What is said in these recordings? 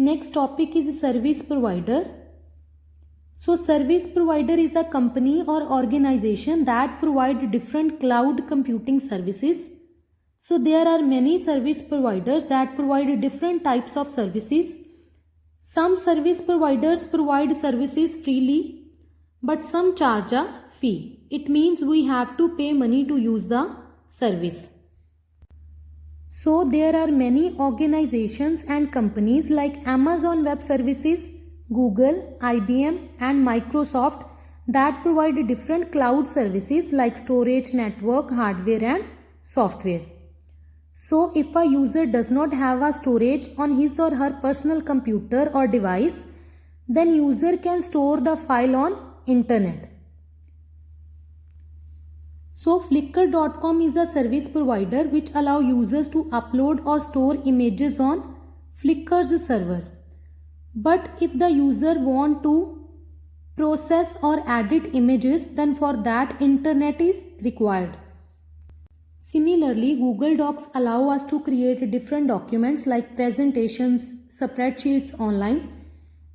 Next topic is service provider. So service provider is a company or organization that provide different cloud computing services. So there are many service providers that provide different types of services. Some service providers provide services freely, but some charge a fee. It means we have to pay money to use the service. So there are many organizations and companies like Amazon Web Services, Google, IBM and Microsoft that provide different cloud services like storage, network, hardware and software. So if a user does not have a storage on his or her personal computer or device, then user can store the file on internet. So Flickr.com is a service provider which allow users to upload or store images on Flickr's server. But if the user want to process or edit images, then for that internet is required. Similarly, Google Docs allow us to create different documents like presentations, spreadsheets online,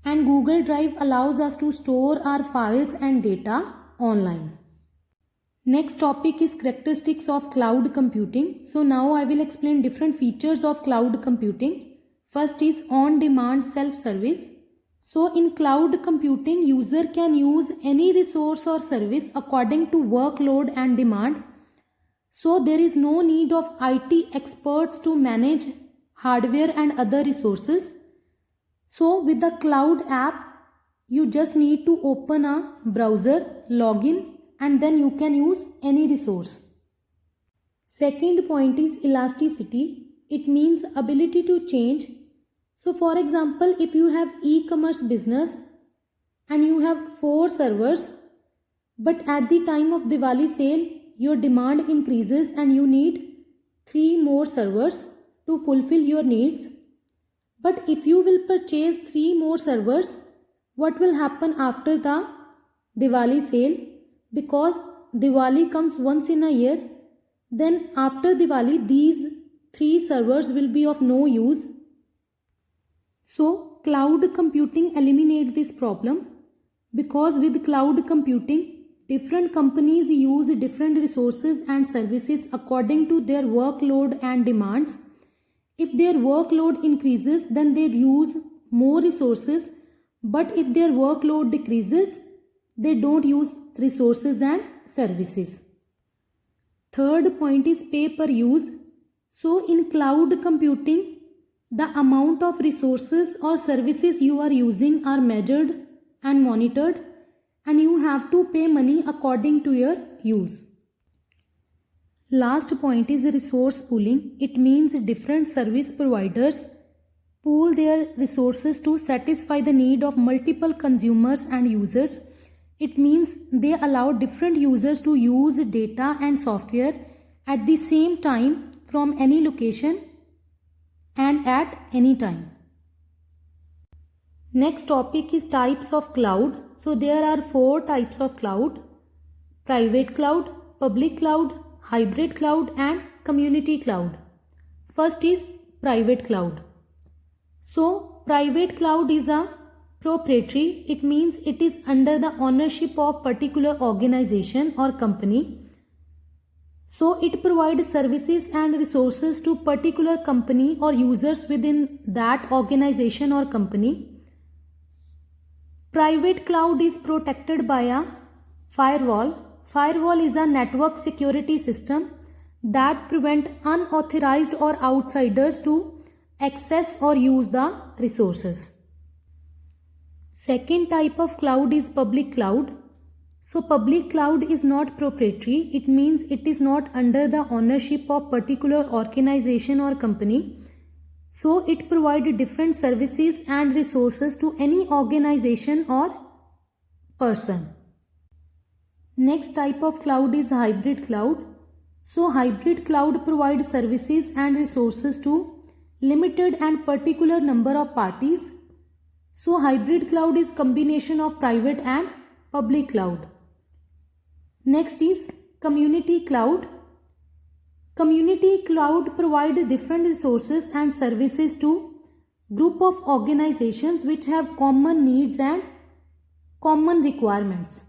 and Google Drive allows us to store our files and data online. Next topic is characteristics of cloud computing. So now I will explain different features of cloud computing. First is on-demand self-service. So in cloud computing, user can use any resource or service according to workload and demand. So there is no need of IT experts to manage hardware and other resources. So with the cloud app, you just need to open a browser, log in, and then you can use any resource. Second point is elasticity. It means ability to change. So for example, if you have e-commerce business and you have 4 servers, but at the time of Diwali sale, your demand increases and you need 3 more servers to fulfill your needs. But if you will purchase 3 more servers, what will happen after the Diwali sale? Because Diwali comes once in a year, then after Diwali these 3 servers will be of no use. So cloud computing eliminates this problem, because with cloud computing different companies use different resources and services according to their workload and demands. If their workload increases, then they use more resources, but if their workload decreases, they don't use resources and services. Third point is pay per use. So in cloud computing, the amount of resources or services you are using are measured and monitored, and you have to pay money according to your use. Last point is resource pooling. It means different service providers pool their resources to satisfy the need of multiple consumers and users. It means they allow different users to use data and software at the same time from any location and at any time. Next topic is types of cloud. So there are 4 types of cloud: private cloud, public cloud, hybrid cloud and community cloud. First is private cloud. So private cloud is a proprietary. It means it is under the ownership of particular organization or company. So it provides services and resources to particular company or users within that organization or company. Private cloud is protected by a firewall. Firewall is a network security system that prevent unauthorized or outsiders to access or use the resources. Second type of cloud is public cloud. So public cloud is not proprietary. It means it is not under the ownership of particular organization or company. So it provides different services and resources to any organization or person. Next type of cloud is hybrid cloud. So hybrid cloud provides services and resources to limited and particular number of parties. So hybrid cloud is combination of private and public cloud. Next is community cloud. Community cloud provides different resources and services to Group of organizations which have common needs and common requirements.